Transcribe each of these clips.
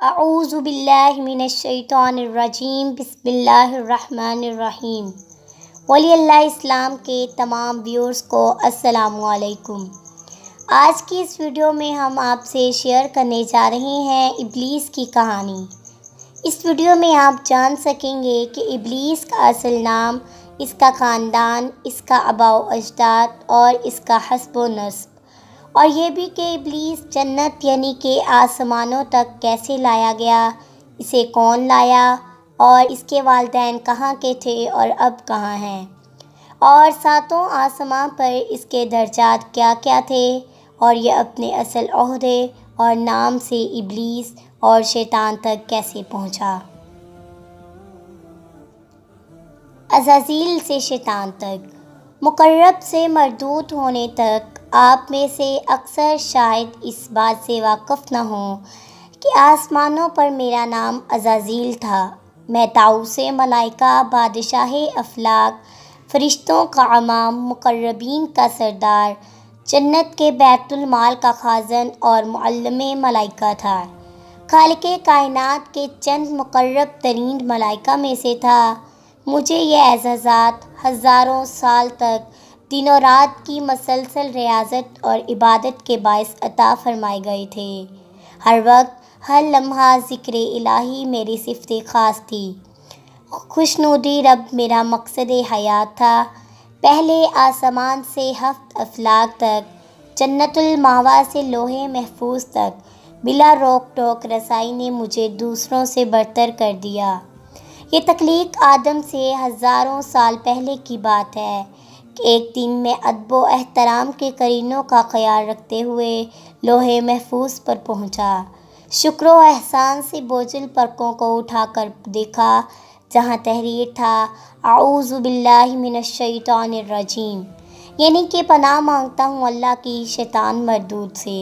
اعوذ باللہ من الشیطان الرجیم، بسم اللہ الرحمن الرحیم۔ ولی اللہ اسلام کے تمام ویورز کو السلام علیکم۔ آج کی اس ویڈیو میں ہم آپ سے شیئر کرنے جا رہے ہیں ابلیس کی کہانی۔ اس ویڈیو میں آپ جان سکیں گے کہ ابلیس کا اصل نام، اس کا خاندان، اس کا آباء و اجداد اور اس کا حسب و نسب، اور یہ بھی کہ ابلیس جنت یعنی کہ آسمانوں تک کیسے لایا گیا، اسے کون لایا، اور اس کے والدین کہاں کے تھے اور اب کہاں ہیں، اور ساتوں آسمان پر اس کے درجات کیا کیا تھے، اور یہ اپنے اصل عہدے اور نام سے ابلیس اور شیطان تک کیسے پہنچا۔ عزازیل سے شیطان تک، مقرب سے مردود ہونے تک۔ آپ میں سے اکثر شاید اس بات سے واقف نہ ہوں کہ آسمانوں پر میرا نام عزازیل تھا۔ میں طاؤس ملائکہ، بادشاہ افلاک، فرشتوں کا امام، مقربین کا سردار، جنت کے بیت المال کا خازن اور معلم ملائکہ تھا۔ خالق کائنات کے چند مقرب ترین ملائکہ میں سے تھا۔ مجھے یہ اعزازات ہزاروں سال تک دن و رات کی مسلسل ریاضت اور عبادت کے باعث عطا فرمائے گئے تھے۔ ہر وقت، ہر لمحہ ذکر الہی میری صفت خاص تھی۔ خوشنودی رب میرا مقصد حیات تھا۔ پہلے آسمان سے ہفت افلاک تک، جنت المأویٰ سے لوح محفوظ تک، بلا روک ٹوک رسائی نے مجھے دوسروں سے برتر کر دیا۔ یہ تخلیق آدم سے ہزاروں سال پہلے کی بات ہے کہ ایک دن میں ادب و احترام کے قرینوں کا خیال رکھتے ہوئے لوح محفوظ پر پہنچا۔ شکر و احسان سے بوجھل پلکوں کو اٹھا کر دیکھا، جہاں تحریر تھا اعوذ باللہ من الشیطان الرجیم، یعنی کہ پناہ مانگتا ہوں اللہ کی شیطان مردود سے۔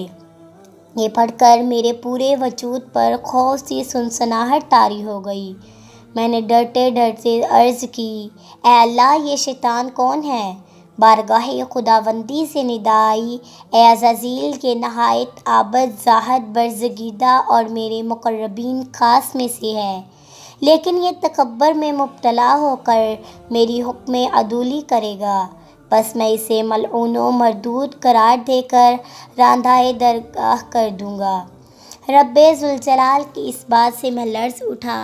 یہ پڑھ کر میرے پورے وجود پر خوف سی سنسناہٹ طاری ہو گئی۔ میں نے ڈرتے ڈرتے عرض کی، اے اللہ، یہ شیطان کون ہے؟ بارگاہ خداوندی سے ندا آئی، اے عزازیل، یہ نہایت عابد، زاہد، برگزیدہ اور میرے مقربین خاص میں سے ہے، لیکن یہ تکبر میں مبتلا ہو کر میری حکم عدولی کرے گا، بس میں اسے ملعون و مردود قرار دے کر راندۂ درگاہ کر دوں گا۔ رب ذوالجلال کی اس بات سے میں لرز اٹھا،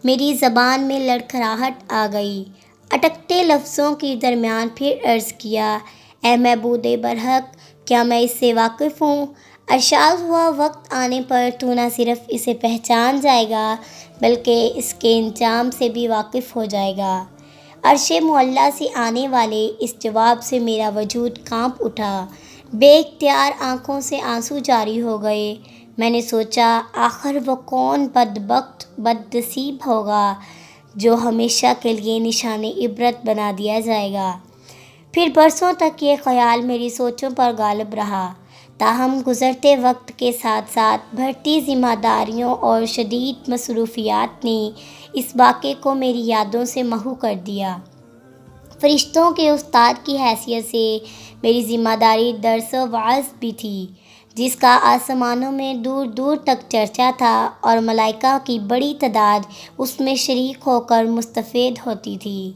میری زبان میں لڑکھڑاہٹ آ گئی۔ اٹکتے لفظوں کے درمیان پھر عرض کیا، اے معبود برحق، کیا میں اس سے واقف ہوں؟ ارشاد ہوا، وقت آنے پر تو نہ صرف اسے پہچان جائے گا بلکہ اس کے انجام سے بھی واقف ہو جائے گا۔ عرش معلیٰ سے آنے والے اس جواب سے میرا وجود کانپ اٹھا، بے اختیار آنکھوں سے آنسو جاری ہو گئے۔ میں نے سوچا، آخر وہ کون بدبخت، بدنصیب ہوگا جو ہمیشہ کے لیے نشان عبرت بنا دیا جائے گا؟ پھر برسوں تک یہ خیال میری سوچوں پر غالب رہا، تاہم گزرتے وقت کے ساتھ ساتھ بڑھتی ذمہ داریوں اور شدید مصروفیات نے اس واقعے کو میری یادوں سے محو کر دیا۔ فرشتوں کے استاد کی حیثیت سے میری ذمہ داری درس و وعظ بھی تھی، جس کا آسمانوں میں دور دور تک چرچا تھا، اور ملائکہ کی بڑی تعداد اس میں شریک ہو کر مستفید ہوتی تھی۔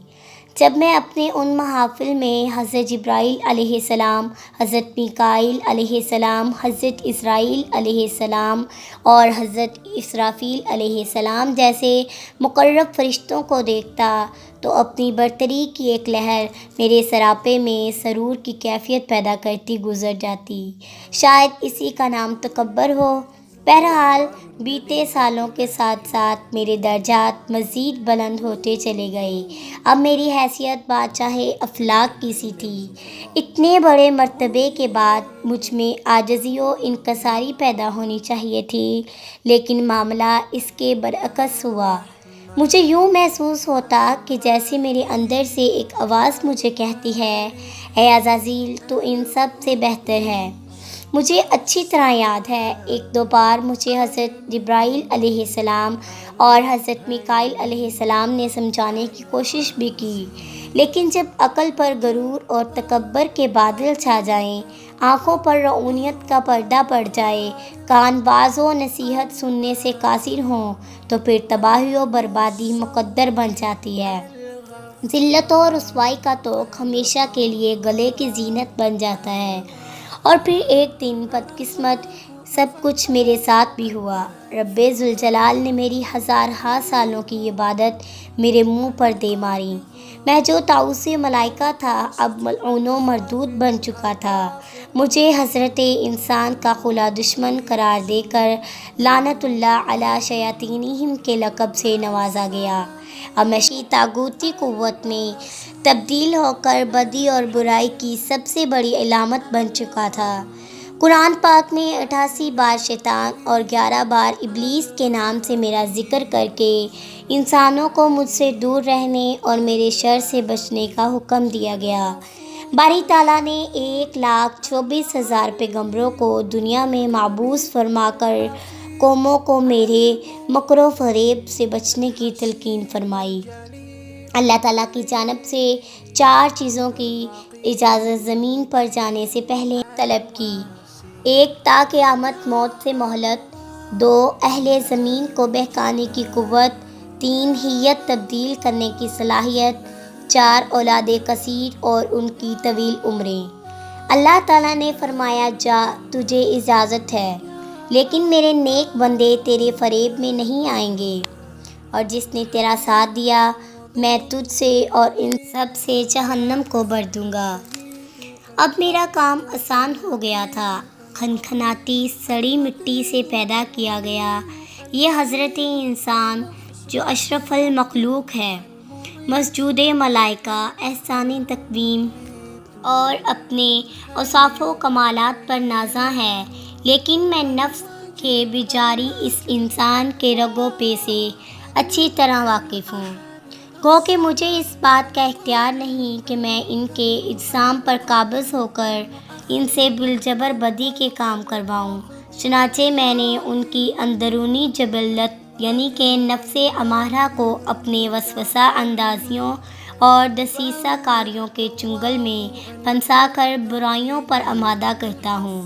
جب میں اپنے ان محافل میں حضرت جبرائیل علیہ السلام، حضرت میکائیل علیہ السلام، حضرت اسرائیل علیہ السلام اور حضرت اسرافیل علیہ السلام جیسے مقرب فرشتوں کو دیکھتا تو اپنی برتری کی ایک لہر میرے سراپے میں سرور کی کیفیت پیدا کرتی گزر جاتی۔ شاید اسی کا نام تکبر ہو۔ بہرحال بیتے سالوں کے ساتھ ساتھ میرے درجات مزید بلند ہوتے چلے گئے۔ اب میری حیثیت بادشاہ افلاک کی سی تھی۔ اتنے بڑے مرتبے کے بعد مجھ میں عاجزی و انکساری پیدا ہونی چاہیے تھی، لیکن معاملہ اس کے برعکس ہوا۔ مجھے یوں محسوس ہوتا کہ جیسے میرے اندر سے ایک آواز مجھے کہتی ہے، اے عزازیل، تو ان سب سے بہتر ہے۔ مجھے اچھی طرح یاد ہے ایک دو بار مجھے حضرت جبرائیل علیہ السلام اور حضرت میکائیل علیہ السلام نے سمجھانے کی کوشش بھی کی، لیکن جب عقل پر غرور اور تکبر کے بادل چھا جائیں، آنکھوں پر رعونیت کا پردہ پڑ جائے، کان باز و نصیحت سننے سے قاصر ہوں، تو پھر تباہی و بربادی مقدر بن جاتی ہے۔ ذلت اور رسوائی کا طوق ہمیشہ کے لیے گلے کی زینت بن جاتا ہے۔ اور پھر ایک دن بدقسمت سب کچھ میرے ساتھ بھی ہوا۔ رب ذوالجلال نے میری ہزارہا سالوں کی عبادت میرے منہ پر دے ماری۔ میں جو طاؤس ملائکہ تھا اب ملعون و مردود بن چکا تھا۔ مجھے حضرت انسان کا خلا دشمن قرار دے کر لعنت اللہ علی شیاطینہم کے لقب سے نوازا گیا۔ اب میں طاغوتی قوت میں تبدیل ہو کر بدی اور برائی کی سب سے بڑی علامت بن چکا تھا۔ قرآن پاک میں 88 بار شیطان اور 11 بار ابلیس کے نام سے میرا ذکر کر کے انسانوں کو مجھ سے دور رہنے اور میرے شر سے بچنے کا حکم دیا گیا۔ باری تعالیٰ نے 1,24,000 پیغمبروں کو دنیا میں مبعوث فرما کر قوموں کو میرے مکر و فریب سے بچنے کی تلقین فرمائی۔ اللہ تعالیٰ کی جانب سے 4 چیزوں کی اجازت زمین پر جانے سے پہلے طلب کی۔ 1 تا قیامت موت سے مہلت، 2 اہل زمین کو بہکانے کی قوت، 3 ہیئت تبدیل کرنے کی صلاحیت، 4 اولاد کثیر اور ان کی طویل عمریں۔ اللہ تعالیٰ نے فرمایا جا تجھے اجازت ہے، لیکن میرے نیک بندے تیرے فریب میں نہیں آئیں گے، اور جس نے تیرا ساتھ دیا میں تجھ سے اور ان سب سے جہنم کو بھر دوں گا۔ اب میرا کام آسان ہو گیا تھا۔ کھنکھناتی سڑی مٹی سے پیدا کیا گیا یہ حضرت انسان جو اشرف المخلوق ہے، مسجود ملائکہ، احسان تقویم اور اپنے اوصاف و کمالات پر نازاں ہے، لیکن میں نفس کے بیجاری اس انسان کے رگ و پے سے اچھی طرح واقف ہوں۔ گو کہ مجھے اس بات کا اختیار نہیں کہ میں ان کے اجسام پر قابض ہو کر ان سے بالجبر بدی کے کام کرواؤں، چنانچہ میں نے ان کی اندرونی جبلت یعنی کہ نفس امارہ کو اپنے وسوسہ اندازیوں اور دسیسہ کاریوں کے چنگل میں پھنسا کر برائیوں پر آمادہ کرتا ہوں،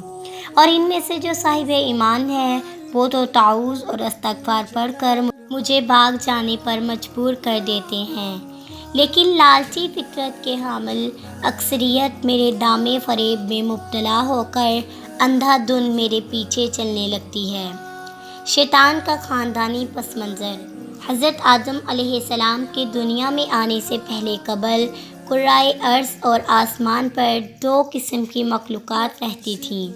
اور ان میں سے جو صاحب ایمان ہے وہ تو تعوذ اور استغفار پڑھ کر مجھے بھاگ جانے پر مجبور کر دیتے ہیں، لیکن لالچی فطرت کے حامل اکثریت میرے دام فریب میں مبتلا ہو کر اندھا دھن میرے پیچھے چلنے لگتی ہے۔ شیطان کا خاندانی پس منظر۔ حضرت آدم علیہ السلام کے دنیا میں آنے سے پہلے قبل کرۂ ارض اور آسمان پر 2 قسم کی مخلوقات رہتی تھیں،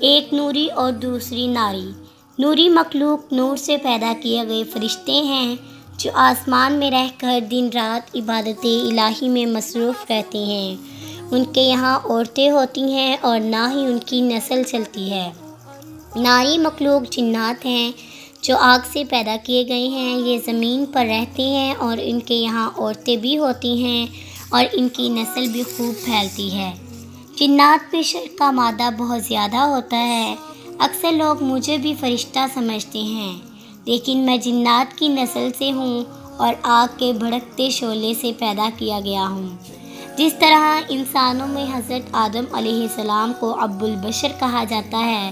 ایک نوری اور دوسری ناری۔ نوری مخلوق نور سے پیدا کیے گئے فرشتے ہیں جو آسمان میں رہ کر دن رات عبادت الہی میں مصروف رہتے ہیں۔ ان کے یہاں عورتیں ہوتی ہیں اور نہ ہی ان کی نسل چلتی ہے۔ ناری مخلوق جنات ہیں جو آگ سے پیدا کیے گئے ہیں، یہ زمین پر رہتے ہیں اور ان کے یہاں عورتیں بھی ہوتی ہیں اور ان کی نسل بھی خوب پھیلتی ہے۔ جنات میں شر کا مادہ بہت زیادہ ہوتا ہے۔ اکثر لوگ مجھے بھی فرشتہ سمجھتے ہیں، لیکن میں جنات کی نسل سے ہوں اور آگ کے بھڑکتے شعلے سے پیدا کیا گیا ہوں۔ جس طرح انسانوں میں حضرت آدم علیہ السلام کو ابو البشر کہا جاتا ہے،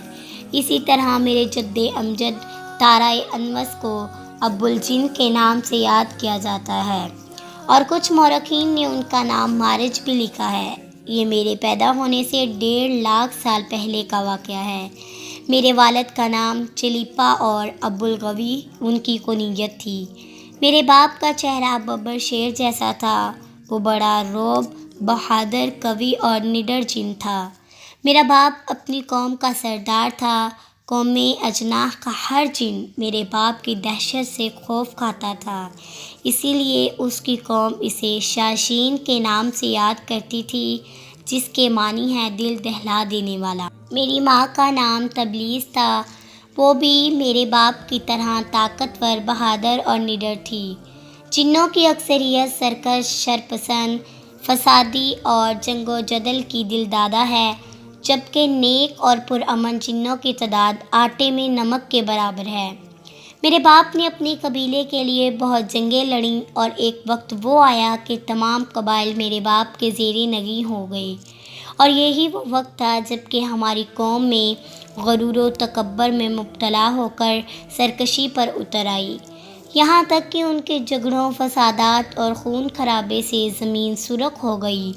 اسی طرح میرے جد امجد طارۂ انوس کو ابو الجن کے نام سے یاد کیا جاتا ہے، اور کچھ مورخین نے ان کا نام مارج بھی لکھا ہے۔ یہ میرے پیدا ہونے سے 1.5 لاکھ سال پہلے کا واقعہ ہے۔ میرے والد کا نام چلیپا اور ابو الغوی ان کی کنیت تھی۔ میرے باپ کا چہرہ ببر شیر جیسا تھا، وہ بڑا روب، بہادر، قوی اور نڈر جن تھا۔ میرا باپ اپنی قوم کا سردار تھا۔ قوم اجناح کا ہر جن میرے باپ کی دہشت سے خوف کھاتا تھا، اسی لیے اس کی قوم اسے شاشین کے نام سے یاد کرتی تھی، جس کے معنی ہے دل دہلا دینے والا۔ میری ماں کا نام تبلیس تھا، وہ بھی میرے باپ کی طرح طاقتور، بہادر اور نڈر تھی۔ جنوں کی اکثریت سرکش، شرپسند، فسادی اور جنگ و جدل کی دل دادہ ہے۔ جبکہ نیک اور پرامن جنوں کی تعداد آٹے میں نمک کے برابر ہے۔ میرے باپ نے اپنے قبیلے کے لیے بہت جنگیں لڑیں اور ایک وقت وہ آیا کہ تمام قبائل میرے باپ کے زیر نگیں ہو گئے، اور یہی وہ وقت تھا جب کہ ہماری قوم میں غرور و تکبر میں مبتلا ہو کر سرکشی پر اتر آئی، یہاں تک کہ ان کے جھگڑوں، فسادات اور خون خرابے سے زمین سرخ ہو گئی۔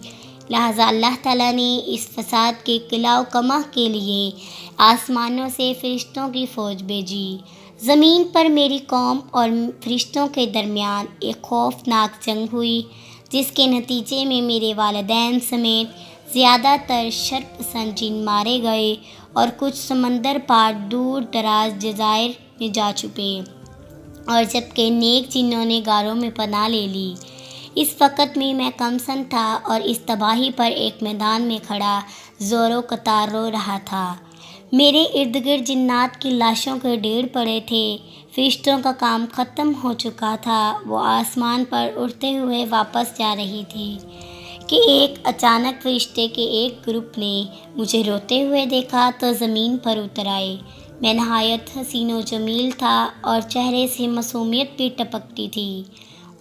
لہٰذا اللہ تعالیٰ نے اس فساد کے قلع و قمع کے لیے آسمانوں سے فرشتوں کی فوج بھیجی۔ زمین پر میری قوم اور فرشتوں کے درمیان ایک خوفناک جنگ ہوئی، جس کے نتیجے میں میرے والدین سمیت زیادہ تر شر پسند جن مارے گئے اور کچھ سمندر پار دور دراز جزائر میں جا چھپے، اور جبکہ نیک جنوں نے غاروں میں پناہ لے لی۔ اس وقت میں کم سن تھا اور اس تباہی پر ایک میدان میں کھڑا زور و قطار رو رہا تھا۔ میرے ارد گرد جنات کی لاشوں کے ڈھیر پڑے تھے۔ فرشتوں کا کام ختم ہو چکا تھا، وہ آسمان پر اڑتے ہوئے واپس جا رہی تھی کہ ایک اچانک فرشتے کے ایک گروپ نے مجھے روتے ہوئے دیکھا تو زمین پر اتر آئے۔ میں نہایت حسین و جمیل تھا اور چہرے سے معصومیت بھی ٹپکتی تھی۔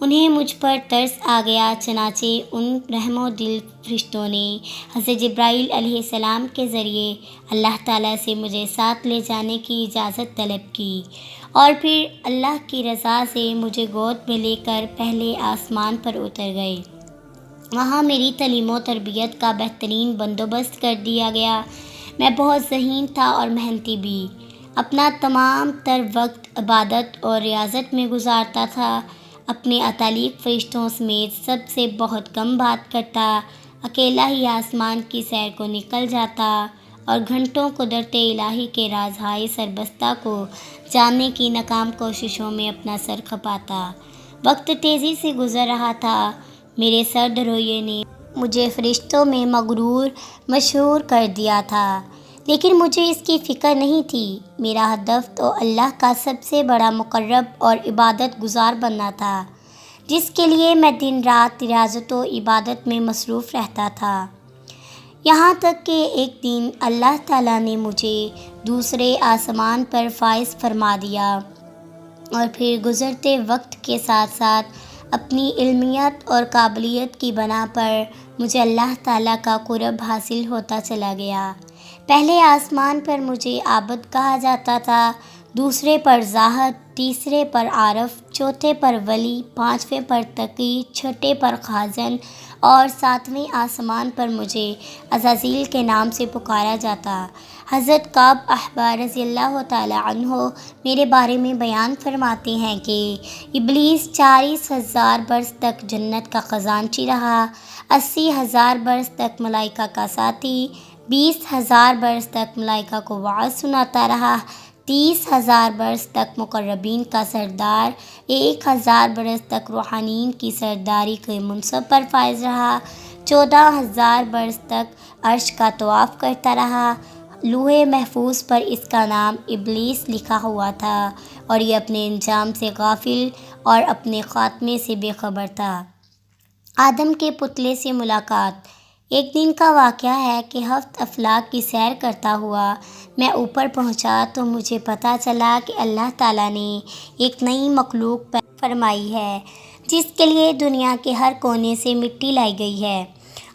انہیں مجھ پر ترس آ گیا، چنانچہ ان رحم و دل فرشتوں نے حضرت جبرائیل علیہ السلام کے ذریعے اللہ تعالیٰ سے مجھے ساتھ لے جانے کی اجازت طلب کی، اور پھر اللہ کی رضا سے مجھے گود میں لے کر پہلے آسمان پر اتر گئے۔ وہاں میری تعلیم و تربیت کا بہترین بندوبست کر دیا گیا۔ میں بہت ذہین تھا اور محنتی بھی، اپنا تمام تر وقت عبادت اور ریاضت میں گزارتا تھا، اپنے اتالیق فرشتوں سمیت سب سے بہت کم بات کرتا، اکیلا ہی آسمان کی سیر کو نکل جاتا اور گھنٹوں قدرت الہی کے رازہائے سربستہ کو جاننے کی ناکام کوششوں میں اپنا سر کھپاتا۔ وقت تیزی سے گزر رہا تھا۔ میرے سرد رویے نے مجھے فرشتوں میں مغرور مشہور کر دیا تھا، لیکن مجھے اس کی فکر نہیں تھی۔ میرا ہدف تو اللہ کا سب سے بڑا مقرب اور عبادت گزار بننا تھا، جس کے لیے میں دن رات ریاضت و عبادت میں مصروف رہتا تھا، یہاں تک کہ ایک دن اللہ تعالیٰ نے مجھے دوسرے آسمان پر فائز فرما دیا، اور پھر گزرتے وقت کے ساتھ ساتھ اپنی علمیت اور قابلیت کی بنا پر مجھے اللہ تعالیٰ کا قرب حاصل ہوتا چلا گیا۔ پہلے آسمان پر مجھے عابد کہا جاتا تھا، دوسرے پر زاہد، تیسرے پر عارف، چوتھے پر ولی، پانچویں پر تقی، چھٹے پر خازن، اور ساتویں آسمان پر مجھے عزازیل کے نام سے پکارا جاتا۔ حضرت کعب احبار رضی اللہ تعالی عنہ میرے بارے میں بیان فرماتے ہیں کہ ابلیس 40,000 برس تک جنت کا خزانچی رہا، 80,000 برس تک ملائکہ کا ساتھی، 20,000 برس تک ملائکہ کو وعظ سناتا رہا، 30,000 برس تک مقربین کا سردار، 1,000 برس تک روحانین کی سرداری کے منصب پر فائز رہا، 14,000 برس تک عرش کا طواف کرتا رہا۔ لوح محفوظ پر اس کا نام ابلیس لکھا ہوا تھا، اور یہ اپنے انجام سے غافل اور اپنے خاتمے سے بے خبر تھا۔ آدم کے پتلے سے ملاقات۔ ایک دن کا واقعہ ہے کہ ہفت افلاک کی سیر کرتا ہوا میں اوپر پہنچا تو مجھے پتہ چلا کہ اللہ تعالیٰ نے ایک نئی مخلوق پیدا فرمائی ہے، جس کے لیے دنیا کے ہر کونے سے مٹی لائی گئی ہے۔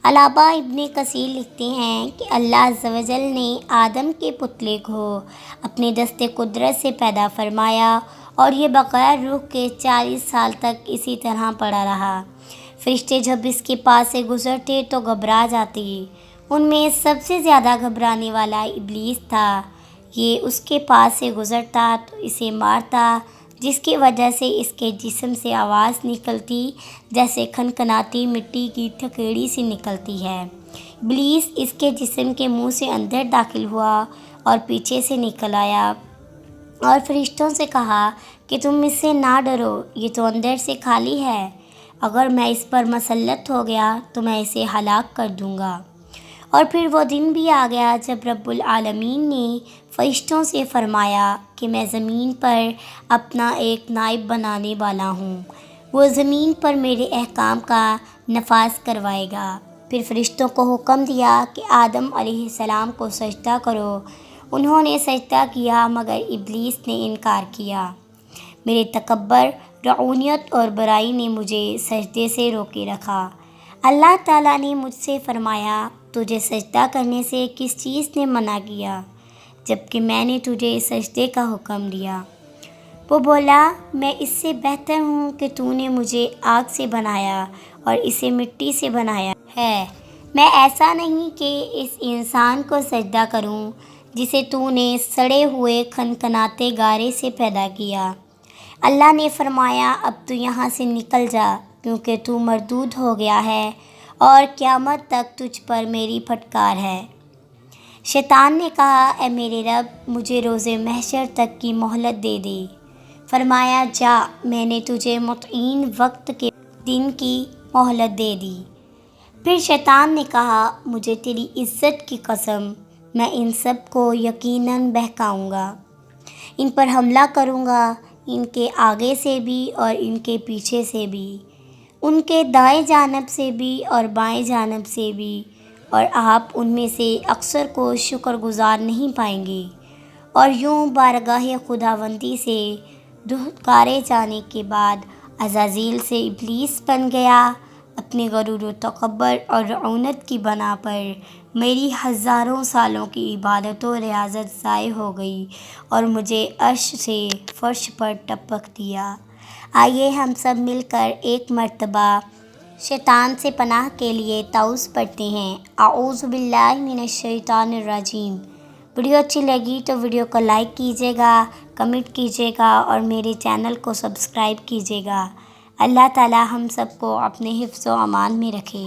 علامہ ابن کثیر لکھتے ہیں کہ اللہ عز و جل نے آدم کے پتلے کو اپنے دست قدرت سے پیدا فرمایا، اور یہ بغیر روح کے 40 سال تک اسی طرح پڑا رہا۔ فرشتے جب اس کے پاس سے گزرتے تو گھبرا جاتے۔ ان میں سب سے زیادہ گھبرانے والا ابلیس تھا۔ یہ اس کے پاس سے گزرتا تو اسے مارتا، جس کی وجہ سے اس کے جسم سے آواز نکلتی جیسے کھنکھناتی مٹی کی تھکیڑی سی نکلتی ہے۔ ابلیس اس کے جسم کے منہ سے اندر داخل ہوا اور پیچھے سے نکل آیا، اور فرشتوں سے کہا کہ تم اس سے نہ ڈرو، یہ تو اندر سے خالی ہے، اگر میں اس پر مسلط ہو گیا تو میں اسے ہلاک کر دوں گا۔ اور پھر وہ دن بھی آ گیا جب رب العالمین نے فرشتوں سے فرمایا کہ میں زمین پر اپنا ایک نائب بنانے والا ہوں، وہ زمین پر میرے احکام کا نفاذ کروائے گا۔ پھر فرشتوں کو حکم دیا کہ آدم علیہ السلام کو سجدہ کرو۔ انہوں نے سجدہ کیا مگر ابلیس نے انکار کیا۔ میرے تکبر، رعونیت اور برائی نے مجھے سجدے سے روکے رکھا۔ اللہ تعالیٰ نے مجھ سے فرمایا، تجھے سجدہ کرنے سے کس چیز نے منع کیا جبکہ میں نے تجھے سجدے کا حکم دیا؟ وہ بولا، میں اس سے بہتر ہوں کہ تو نے مجھے آگ سے بنایا اور اسے مٹی سے بنایا ہے۔ میں ایسا نہیں کہ اس انسان کو سجدہ کروں جسے تو نے سڑے ہوئے کھنکھناتے گارے سے پیدا کیا۔ اللہ نے فرمایا، اب تو یہاں سے نکل جا کیونکہ تو مردود ہو گیا ہے اور قیامت تک تجھ پر میری پھٹکار ہے۔ شیطان نے کہا، اے میرے رب، مجھے روز محشر تک کی مہلت دے دے۔ فرمایا، جا، میں نے تجھے متعین وقت کے دن کی مہلت دے دی۔ پھر شیطان نے کہا، مجھے تیری عزت کی قسم، میں ان سب کو یقیناً بہکاؤں گا، ان پر حملہ کروں گا، ان کے آگے سے بھی اور ان کے پیچھے سے بھی، ان کے دائیں جانب سے بھی اور بائیں جانب سے بھی، اور آپ ان میں سے اکثر کو شکر گزار نہیں پائیں گے۔ اور یوں بارگاہ خداوندی سے دھتکارے جانے کے بعد عزازیل سے ابلیس بن گیا۔ اپنے غرور و تکبر اور رعونت کی بنا پر میری ہزاروں سالوں کی عبادت و ریاضت ضائع ہو گئی اور مجھے عرش سے فرش پر ٹپک دیا۔ آئیے ہم سب مل کر ایک مرتبہ شیطان سے پناہ کے لیے تعوذ پڑھتے ہیں۔ اعوذ باللہ من الشیطان الرجیم۔ ویڈیو اچھی لگی تو ویڈیو کو لائک کیجیے گا، کمنٹ کیجیے گا اور میرے چینل کو سبسکرائب کیجیے گا۔ اللہ تعالی ہم سب کو اپنے حفظ و امان میں رکھے۔